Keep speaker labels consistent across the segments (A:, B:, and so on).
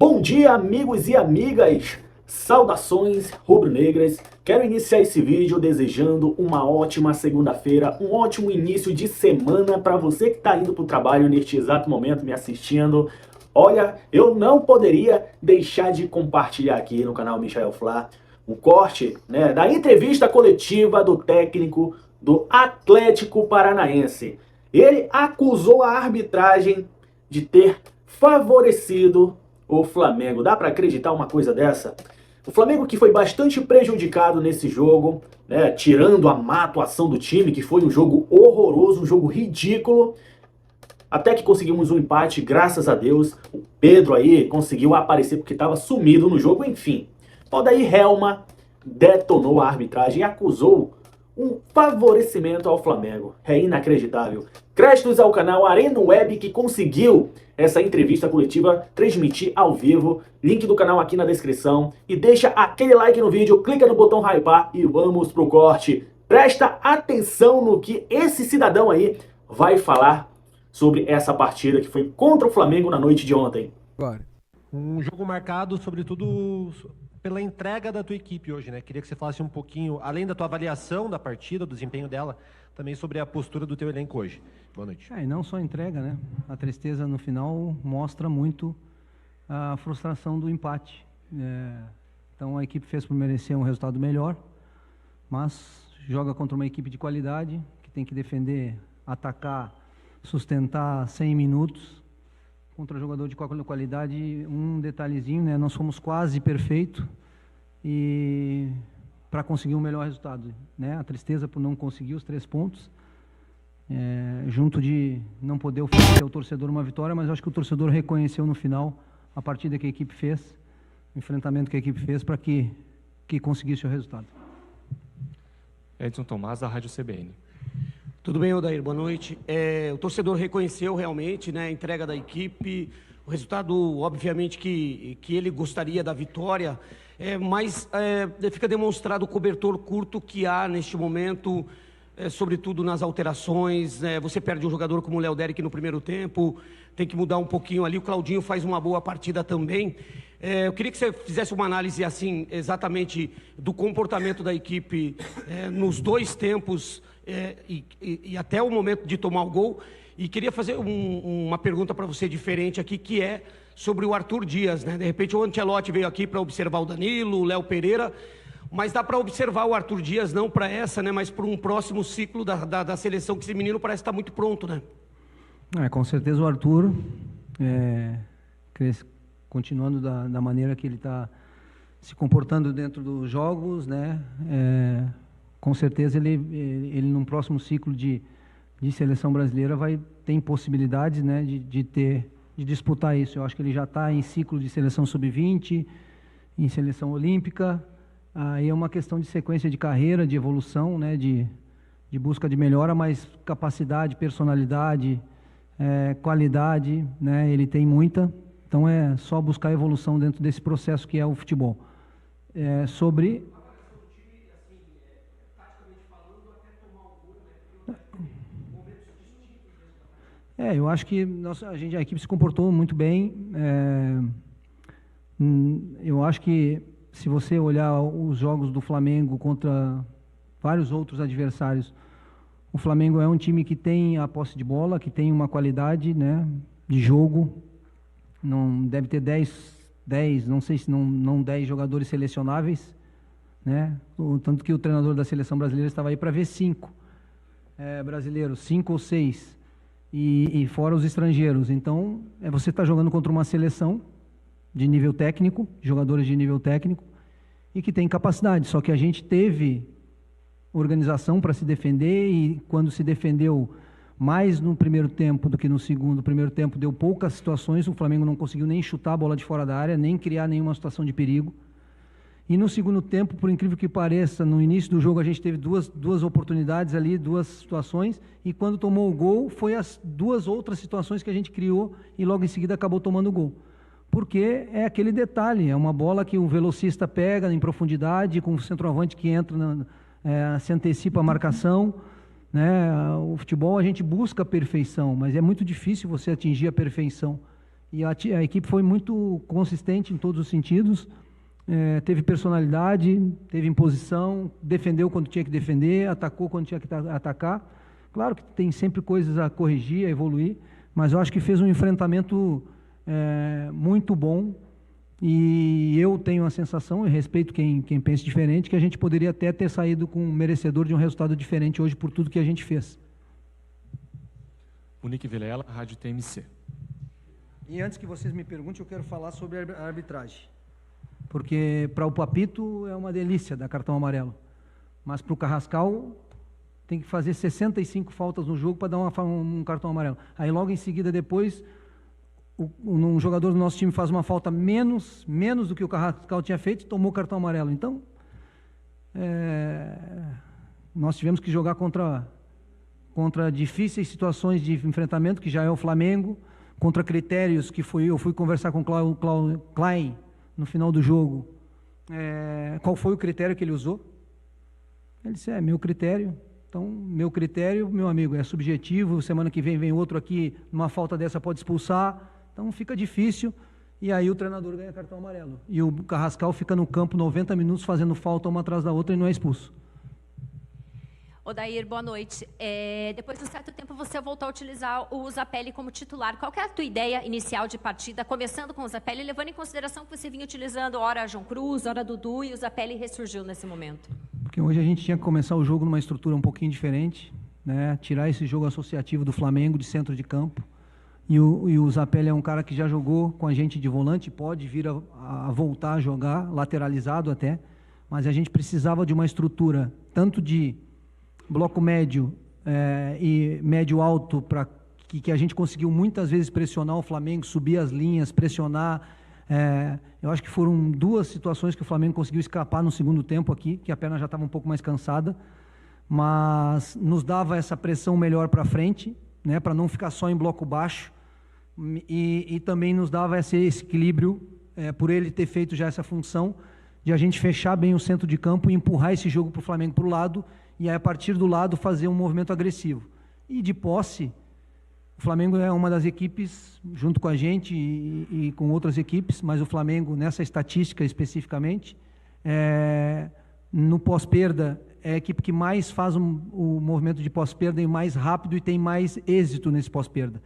A: Bom dia, amigos e amigas! Saudações rubro-negras! Quero iniciar esse vídeo desejando uma ótima segunda-feira, um ótimo início de semana para você que está indo para o trabalho neste exato momento me assistindo. Olha, eu não poderia deixar de compartilhar aqui no canal Michael Flá o corte, da entrevista coletiva do técnico do Atlético Paranaense. Ele acusou a arbitragem de ter favorecido o Flamengo. Dá para acreditar uma coisa dessa? O Flamengo, que foi bastante prejudicado nesse jogo, tirando a má atuação do time, que foi um jogo horroroso, um jogo ridículo, até que conseguimos um empate, graças a Deus. O Pedro aí conseguiu aparecer porque estava sumido no jogo, enfim. Daí Helma detonou a arbitragem e acusou um favorecimento ao Flamengo. É inacreditável. Créditos ao canal Arena Web, que conseguiu essa entrevista coletiva transmitir ao vivo. Link do canal aqui na descrição. E deixa aquele like no vídeo, clica no botão hypar e vamos pro corte. Presta atenção no que esse cidadão aí vai falar sobre essa partida que foi contra o Flamengo na noite de ontem.
B: Agora, um jogo marcado, sobretudo, pela entrega da tua equipe hoje, né? Queria que você falasse um pouquinho, além da tua avaliação da partida, do desempenho dela, também sobre a postura do teu elenco hoje. Boa noite.
C: E não só entrega, né? A tristeza no final mostra muito a frustração do empate. Então a equipe fez por merecer um resultado melhor, mas joga contra uma equipe de qualidade, que tem que defender, atacar, sustentar 100 minutos. Contra jogador de qualidade, um detalhezinho, né? Nós fomos quase perfeitos e para conseguir um melhor resultado, né? A tristeza por não conseguir os 3 pontos, junto de não poder oferecer ao torcedor uma vitória, mas eu acho que o torcedor reconheceu no final a partida que a equipe fez, o enfrentamento que a equipe fez para que conseguisse o resultado.
D: Edson Tomás, da Rádio CBN.
E: Tudo bem, Odair? Boa noite. O torcedor reconheceu realmente, né, a entrega da equipe, o resultado, obviamente, que ele gostaria da vitória, mas fica demonstrado o cobertor curto que há neste momento, sobretudo nas alterações. Você perde um jogador como o Léo Derick no primeiro tempo, tem que mudar um pouquinho ali. O Claudinho faz uma boa partida também. Eu queria que você fizesse uma análise assim, exatamente do comportamento da equipe nos 2 tempos, e até o momento de tomar o gol. E queria fazer uma pergunta para você diferente aqui, que é sobre o Arthur Dias, né? De repente o Ancelotti veio aqui para observar o Danilo, o Léo Pereira, mas dá para observar o Arthur Dias não para essa, né? Mas para um próximo ciclo da seleção, que esse menino parece estar muito pronto, né?
C: Com certeza o Arthur, continuando da maneira que ele está se comportando dentro dos jogos, né? Com certeza ele num próximo ciclo de seleção brasileira tem possibilidades, né, de disputar isso. Eu acho que ele já está em ciclo de seleção sub-20, em seleção olímpica. Aí é uma questão de sequência de carreira, de evolução, né, de busca de melhora, mas capacidade, personalidade, qualidade, né, ele tem muita. Então é só buscar evolução dentro desse processo que é o futebol. Sobre eu acho que a equipe se comportou muito bem. Eu acho que se você olhar os jogos do Flamengo contra vários outros adversários, o Flamengo é um time que tem a posse de bola, que tem uma qualidade, né, de jogo. Não deve ter 10, não sei se não 10 jogadores selecionáveis, né? Tanto que o treinador da seleção brasileira estava aí para ver 5 brasileiros, 5 ou 6. E fora os estrangeiros. Então, você está jogando contra uma seleção de nível técnico, jogadores de nível técnico, e que tem capacidade. Só que a gente teve organização para se defender, e quando se defendeu mais no primeiro tempo do que no segundo, o primeiro tempo deu poucas situações, o Flamengo não conseguiu nem chutar a bola de fora da área, nem criar nenhuma situação de perigo. E no segundo tempo, por incrível que pareça, no início do jogo a gente teve duas oportunidades ali, 2 situações, e quando tomou o gol, foi as 2 outras situações que a gente criou e logo em seguida acabou tomando o gol. Porque é aquele detalhe, é uma bola que o velocista pega em profundidade, com o centroavante que entra, se antecipa a marcação, né? O futebol a gente busca a perfeição, mas é muito difícil você atingir a perfeição. E a equipe foi muito consistente em todos os sentidos, teve personalidade, teve imposição, defendeu quando tinha que defender, atacou quando tinha que atacar. Claro que tem sempre coisas a corrigir, a evoluir, mas eu acho que fez um enfrentamento muito bom. E eu tenho a sensação, e respeito quem pensa diferente, que a gente poderia até ter saído com um merecedor de um resultado diferente hoje por tudo que a gente fez.
D: Monique Vilela, Rádio TMC.
C: E antes que vocês me perguntem, eu quero falar sobre a arbitragem. Porque para o Papito é uma delícia dar cartão amarelo. Mas para o Carrascal tem que fazer 65 faltas no jogo para dar um cartão amarelo. Aí logo em seguida, depois, um jogador do nosso time faz uma falta menos do que o Carrascal tinha feito e tomou cartão amarelo. Então, nós tivemos que jogar contra difíceis situações de enfrentamento, que já é o Flamengo, contra critérios que eu fui conversar com o Klein no final do jogo. Qual foi o critério que ele usou? Ele disse, meu critério. Então, meu critério, meu amigo, é subjetivo, semana que vem outro aqui, numa falta dessa pode expulsar, então fica difícil, e aí o treinador ganha cartão amarelo. E o Carrascal fica no campo 90 minutos fazendo falta uma atrás da outra e não é expulso.
F: Odair, boa noite. Depois de um certo tempo você voltou a utilizar o Zapelli como titular. Qual que é a tua ideia inicial de partida, começando com o Zapelli, levando em consideração que você vinha utilizando ora João Cruz, ora Dudu, e o Zapelli ressurgiu nesse momento?
C: Porque hoje a gente tinha que começar o jogo numa estrutura um pouquinho diferente, né? Tirar esse jogo associativo do Flamengo de centro de campo. E o Zapelli é um cara que já jogou com a gente de volante, pode vir a voltar a jogar, lateralizado até, mas a gente precisava de uma estrutura, tanto de bloco médio e médio alto, para que a gente conseguiu muitas vezes pressionar o Flamengo, subir as linhas, pressionar. Eu acho que foram duas situações que o Flamengo conseguiu escapar no segundo tempo aqui, que a perna já estava um pouco mais cansada, mas nos dava essa pressão melhor para frente, né, para não ficar só em bloco baixo, e também nos dava esse equilíbrio, por ele ter feito já essa função de a gente fechar bem o centro de campo e empurrar esse jogo para o Flamengo para o lado, e aí a partir do lado fazer um movimento agressivo. E de posse, o Flamengo é uma das equipes, junto com a gente e com outras equipes, mas o Flamengo, nessa estatística especificamente, no pós-perda, é a equipe que mais faz o movimento de pós-perda e mais rápido e tem mais êxito nesse pós-perda.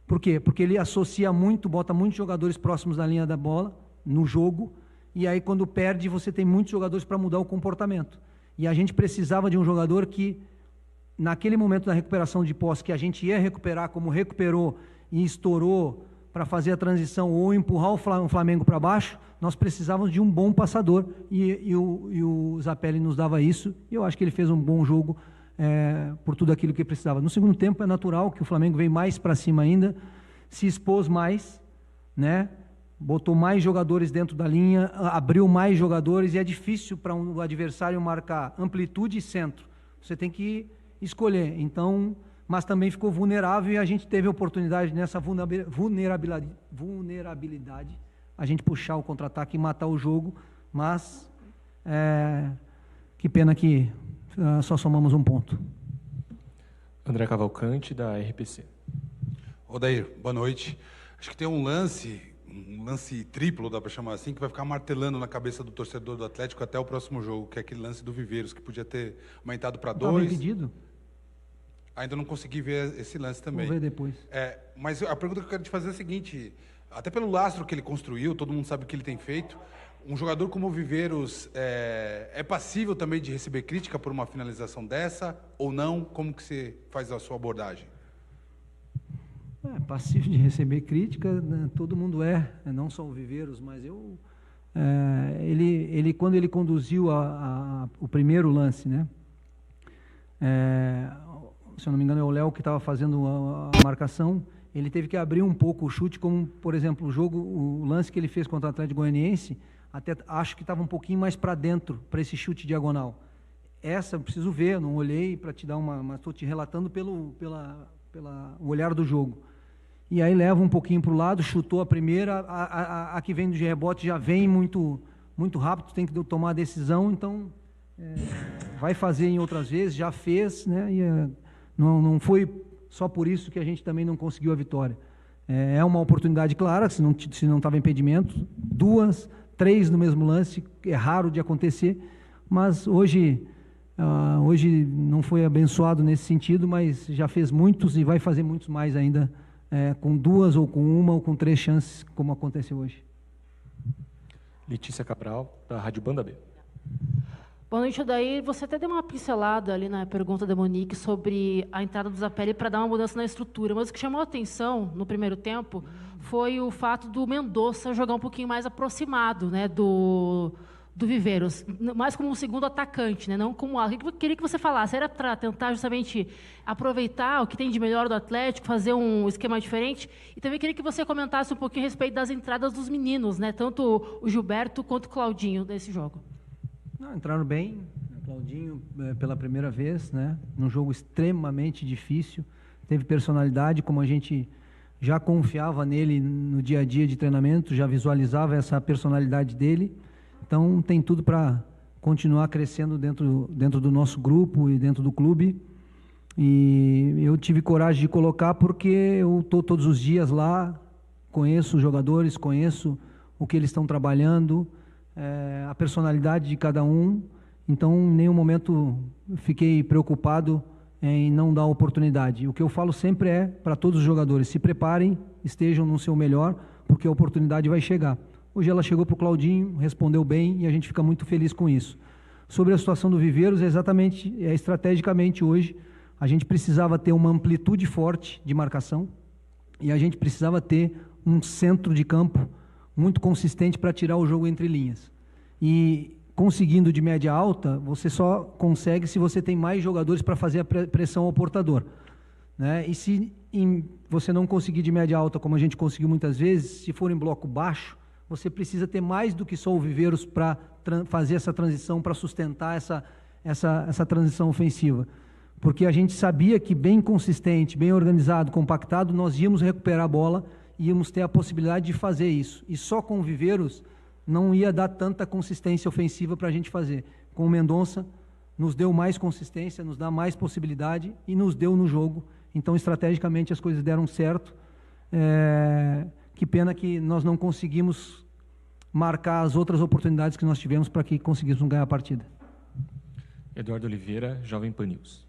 C: Por quê? Porque ele associa muito, bota muitos jogadores próximos da linha da bola no jogo, e aí quando perde você tem muitos jogadores para mudar o comportamento. E a gente precisava de um jogador que, naquele momento da recuperação de posse, que a gente ia recuperar, como recuperou e estourou para fazer a transição ou empurrar o Flamengo para baixo, nós precisávamos de um bom passador, e o Zapelli nos dava isso, e eu acho que ele fez um bom jogo por tudo aquilo que precisava. No segundo tempo é natural que o Flamengo veio mais para cima ainda, se expôs mais, né? Botou mais jogadores dentro da linha, abriu mais jogadores, e é difícil para um adversário marcar amplitude e centro. Você tem que escolher. Então, mas também ficou vulnerável, e a gente teve a oportunidade nessa vulnerabilidade a gente puxar o contra-ataque e matar o jogo, mas que pena que só somamos um ponto.
D: André Cavalcante, da RPC.
G: Odair, boa noite. Acho que tem um lance triplo, dá para chamar assim, que vai ficar martelando na cabeça do torcedor do Atlético até o próximo jogo, que é aquele lance do Viveiros, que podia ter aumentado para 2.
C: Estava impedido?
G: Ainda não consegui ver esse lance também.
C: Vou ver depois.
G: Mas a pergunta que eu quero te fazer é a seguinte, até pelo lastro que ele construiu, todo mundo sabe o que ele tem feito, um jogador como o Viveiros é passível também de receber crítica por uma finalização dessa, ou não? Como que você faz a sua abordagem?
C: Passível de receber crítica, né? Todo mundo não só o Viveiros, mas ele quando ele conduziu o primeiro lance, né? Se eu não me engano é o Léo que estava fazendo a marcação, ele teve que abrir um pouco o chute, como por exemplo o lance que ele fez contra o Atlético Goianiense, até acho que estava um pouquinho mais para dentro, para esse chute diagonal. Essa eu preciso ver, não olhei para te dar mas estou te relatando pelo olhar do jogo. E aí leva um pouquinho para o lado, chutou a primeira, a que vem do rebote já vem muito, muito rápido, tem que tomar a decisão, então vai fazer em outras vezes, já fez, né? E não foi só por isso que a gente também não conseguiu a vitória. É uma oportunidade clara, se não estava impedimento, 2, 3 no mesmo lance, é raro de acontecer, mas hoje não foi abençoado nesse sentido, mas já fez muitos e vai fazer muitos mais ainda, com 2 ou com 1 ou com 3 chances, como aconteceu hoje.
D: Letícia Cabral, da Rádio Banda B.
H: Boa noite, Odair. Você até deu uma pincelada ali na pergunta da Monique sobre a entrada do Zapelli para dar uma mudança na estrutura, mas o que chamou a atenção no primeiro tempo foi o fato do Mendonça jogar um pouquinho mais aproximado, né, do Viveiros, mais como um segundo atacante, né, não como ala. Eu queria que você falasse, era para tentar justamente aproveitar o que tem de melhor do Atlético, fazer um esquema diferente, e também queria que você comentasse um pouquinho a respeito das entradas dos meninos, né, tanto o Gilberto quanto o Claudinho desse jogo.
C: Não, entraram bem, Claudinho pela primeira vez, né? Num jogo extremamente difícil, teve personalidade, como a gente já confiava nele no dia a dia de treinamento, já visualizava essa personalidade dele, então tem tudo para continuar crescendo dentro do nosso grupo e dentro do clube, e eu tive coragem de colocar porque eu estou todos os dias lá, conheço os jogadores, conheço o que eles estão trabalhando, a personalidade de cada um, então em nenhum momento fiquei preocupado em não dar oportunidade. O que eu falo sempre é para todos os jogadores, se preparem, estejam no seu melhor, porque a oportunidade vai chegar. Hoje ela chegou para o Claudinho, respondeu bem e a gente fica muito feliz com isso. Sobre a situação do Viveiros, estrategicamente hoje, a gente precisava ter uma amplitude forte de marcação e a gente precisava ter um centro de campo muito consistente para tirar o jogo entre linhas. E conseguindo de média alta, você só consegue se você tem mais jogadores para fazer a pressão ao portador, né? E se você não conseguir de média alta, como a gente conseguiu muitas vezes, se for em bloco baixo, você precisa ter mais do que só o Viveiros para fazer essa transição, para sustentar essa transição ofensiva. Porque a gente sabia que bem consistente, bem organizado, compactado, nós íamos recuperar a bola, íamos ter a possibilidade de fazer isso. E só com o Viveiros não ia dar tanta consistência ofensiva para a gente fazer. Com o Mendonça, nos deu mais consistência, nos dá mais possibilidade e nos deu no jogo. Então, estrategicamente, as coisas deram certo. Que pena que nós não conseguimos marcar as outras oportunidades que nós tivemos para que conseguíssemos ganhar a partida.
D: Eduardo Oliveira, Jovem Pan News.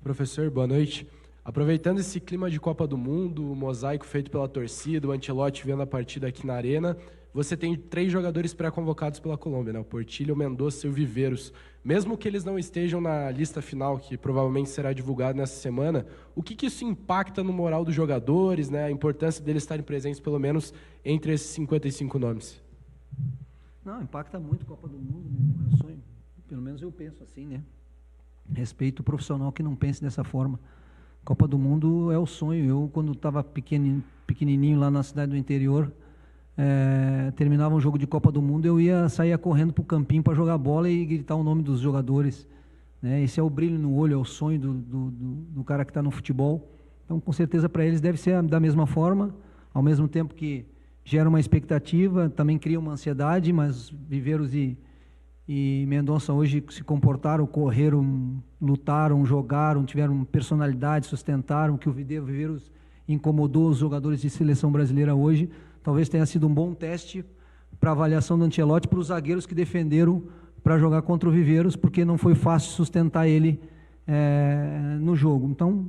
I: Professor, boa noite. Aproveitando esse clima de Copa do Mundo, o mosaico feito pela torcida, o Ancelotti vendo a partida aqui na Arena, você tem 3 jogadores pré-convocados pela Colômbia, né? O Portillo, o Mendonça e o Viveiros. Mesmo que eles não estejam na lista final, que provavelmente será divulgada nessa semana, o que isso impacta no moral dos jogadores, né? A importância deles estarem presentes, pelo menos, entre esses 55 nomes?
C: Não, impacta muito a Copa do Mundo, né? É um sonho. Pelo menos eu penso assim, né? Respeito o profissional que não pense dessa forma. Copa do Mundo é o sonho. Eu, quando estava pequenininho lá na cidade do interior, terminava um jogo de Copa do Mundo, eu saía correndo para o campinho para jogar bola e gritar o nome dos jogadores, né? Esse é o brilho no olho, é o sonho do cara que está no futebol. Então, com certeza, para eles deve ser da mesma forma, ao mesmo tempo que gera uma expectativa, também cria uma ansiedade, mas Viveiros e Mendonça hoje se comportaram, correram, lutaram, jogaram, tiveram personalidade, sustentaram, que o Viveiros incomodou os jogadores de seleção brasileira hoje. Talvez tenha sido um bom teste para a avaliação do Ancelotti para os zagueiros que defenderam para jogar contra o Viveiros, porque não foi fácil sustentar ele no jogo. Então,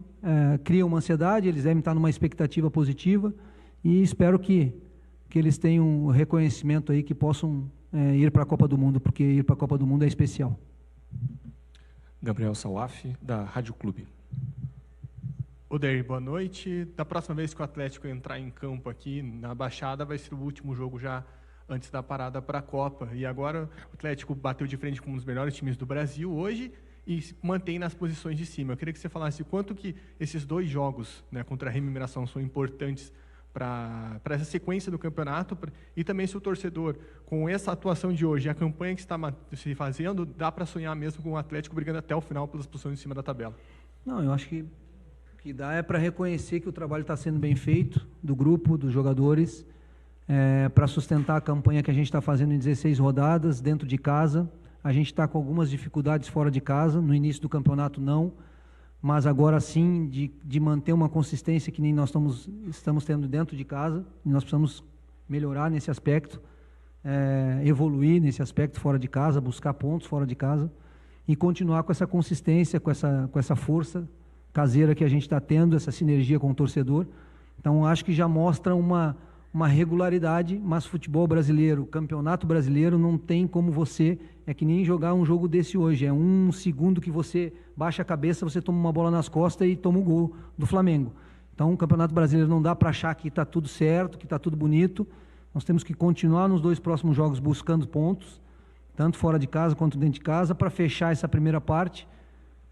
C: cria uma ansiedade, eles devem estar numa expectativa positiva e espero que eles tenham um reconhecimento aí, que possam ir para a Copa do Mundo, porque ir para a Copa do Mundo é especial.
D: Gabriel Salaf, da Rádio Clube.
J: Odair, boa noite. Da próxima vez que o Atlético entrar em campo aqui na Baixada, vai ser o último jogo já antes da parada para a Copa. E agora o Atlético bateu de frente com um dos melhores times do Brasil hoje e se mantém nas posições de cima. Eu queria que você falasse quanto que esses 2 jogos, né, contra a Remo e Mirassol são importantes para essa sequência do campeonato, e também se o torcedor, com essa atuação de hoje, a campanha que está se fazendo, dá para sonhar mesmo com o Atlético brigando até o final pelas posições em cima da tabela.
C: Não, eu acho que o que dá é para reconhecer que o trabalho está sendo bem feito, do grupo, dos jogadores, para sustentar a campanha que a gente está fazendo em 16 rodadas, dentro de casa. A gente está com algumas dificuldades fora de casa, no início do campeonato não, mas agora sim de manter uma consistência que nem nós estamos tendo dentro de casa, e nós precisamos melhorar nesse aspecto, evoluir nesse aspecto fora de casa, buscar pontos fora de casa, e continuar com essa consistência, com essa força caseira que a gente está tendo, essa sinergia com o torcedor. Então, acho que já mostra uma regularidade, mas futebol brasileiro, campeonato brasileiro, não tem como é que nem jogar um jogo desse hoje, é um segundo que você baixa a cabeça, você toma uma bola nas costas e toma o gol do Flamengo. Então, o campeonato brasileiro não dá para achar que está tudo certo, que está tudo bonito, nós temos que continuar nos 2 próximos jogos buscando pontos, tanto fora de casa quanto dentro de casa, para fechar essa primeira parte,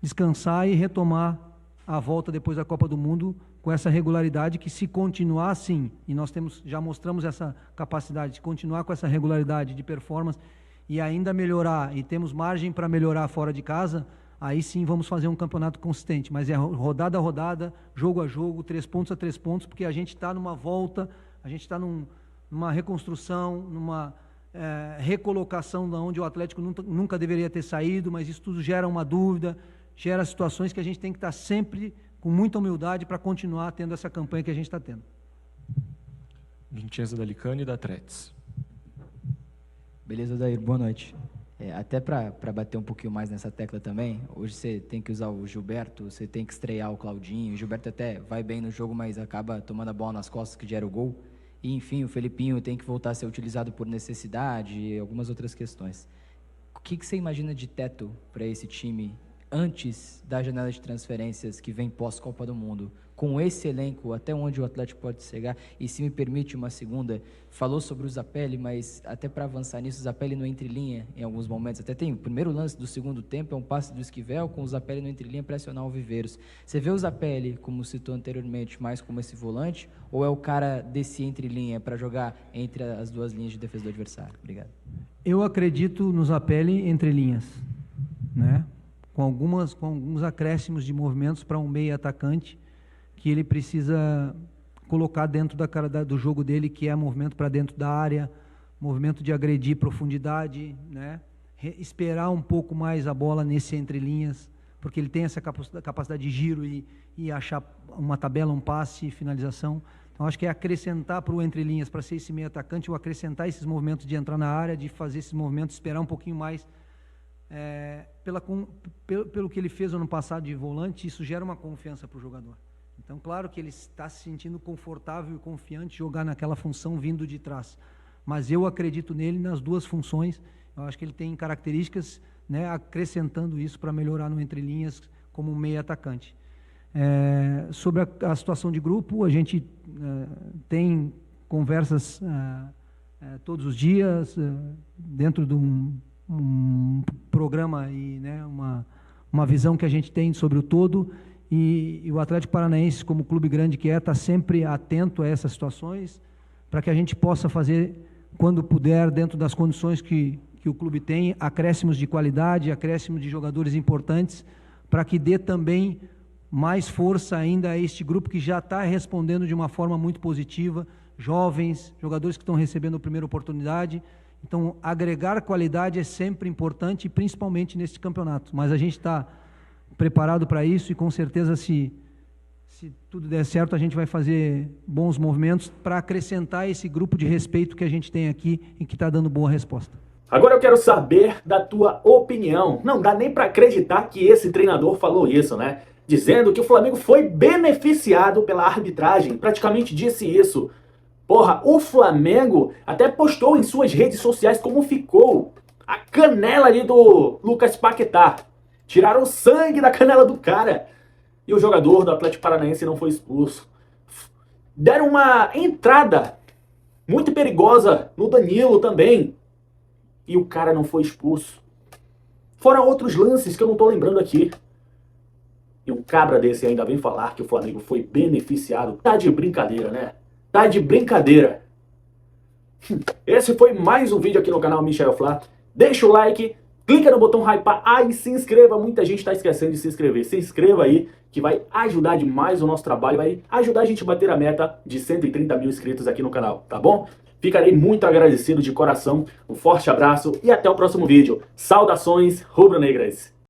C: descansar e retomar a volta depois da Copa do Mundo com essa regularidade que, se continuar assim, e nós já mostramos essa capacidade de continuar com essa regularidade de performance e ainda melhorar, e temos margem para melhorar fora de casa, aí sim vamos fazer um campeonato consistente, mas é rodada a rodada, jogo a jogo, 3 pontos a 3 pontos, porque a gente está numa volta, a gente está numa reconstrução, numa recolocação de onde o Atlético nunca deveria ter saído, mas isso tudo gera uma dúvida, gera situações que a gente tem que estar sempre com muita humildade para continuar tendo essa campanha que a gente está tendo.
D: Vincenzo Dalicani, da Tretes.
K: Beleza, Odair, boa noite. Até para bater um pouquinho mais nessa tecla também, hoje você tem que usar o Gilberto, você tem que estrear o Claudinho, o Gilberto até vai bem no jogo, mas acaba tomando a bola nas costas que gera o gol, e enfim, o Felipinho tem que voltar a ser utilizado por necessidade e algumas outras questões. O que você imagina de teto para esse time antes da janela de transferências que vem pós-Copa do Mundo? Com esse elenco, até onde o Atlético pode chegar? E se me permite uma segunda, falou sobre o Zapelli, mas até para avançar nisso, o Zapelli no entrelinha em alguns momentos. Até tem o primeiro lance do segundo tempo, é um passe do Esquivel, com o Zapelli no entrelinha pressionar o Viveiros. Você vê o Zapelli, como citou anteriormente, mais como esse volante, ou é o cara desse entrelinha para jogar entre as 2 linhas de defesa do adversário? Obrigado.
C: Eu acredito no Zapelli entre linhas, né? Com alguns acréscimos de movimentos para um meio atacante que ele precisa colocar dentro do jogo dele, que é movimento para dentro da área, movimento de agredir profundidade, né? Esperar um pouco mais a bola nesse entrelinhas, porque ele tem essa capacidade de giro e achar uma tabela, um passe, finalização. Então, acho que é acrescentar para o entrelinhas, para ser esse meio atacante, ou acrescentar esses movimentos de entrar na área, de fazer esses movimentos, esperar um pouquinho mais. Pelo que ele fez ano passado de volante, isso gera uma confiança para o jogador. Então, claro que ele está se sentindo confortável e confiante jogar naquela função vindo de trás. Mas eu acredito nele nas 2 funções. Eu acho que ele tem características, né, acrescentando isso para melhorar no entrelinhas como um meio atacante. Sobre a situação de grupo, a gente tem conversas todos os dias, dentro de um programa e, né, uma visão que a gente tem sobre o todo, e o Atlético Paranaense, como clube grande que está sempre atento a essas situações, para que a gente possa fazer, quando puder, dentro das condições que o clube tem, acréscimos de qualidade, acréscimos de jogadores importantes, para que dê também mais força ainda a este grupo que já está respondendo de uma forma muito positiva, jovens, jogadores que estão recebendo a primeira oportunidade. Então, agregar qualidade é sempre importante, principalmente neste campeonato. Mas a gente está preparado para isso e, com certeza, se tudo der certo, a gente vai fazer bons movimentos para acrescentar esse grupo de respeito que a gente tem aqui e que está dando boa resposta.
A: Agora eu quero saber da tua opinião. Não dá nem para acreditar que esse treinador falou isso, né? Dizendo que o Flamengo foi beneficiado pela arbitragem. Praticamente disse isso. Porra, o Flamengo até postou em suas redes sociais como ficou a canela ali do Lucas Paquetá. Tiraram o sangue da canela do cara. E o jogador do Atlético Paranaense não foi expulso. Deram uma entrada muito perigosa no Danilo também. E o cara não foi expulso. Fora outros lances que eu não tô lembrando aqui. E um cabra desse ainda vem falar que o Flamengo foi beneficiado. Tá de brincadeira, né? Tá de brincadeira. Esse foi mais um vídeo aqui no canal Michel Flá. Deixa o like, clica no botão hypar e se inscreva. Muita gente tá esquecendo de se inscrever. Se inscreva aí, que vai ajudar demais o nosso trabalho. Vai ajudar a gente a bater a meta de 130 mil inscritos aqui no canal, tá bom? Ficarei muito agradecido de coração. Um forte abraço e até o próximo vídeo. Saudações rubro-negras!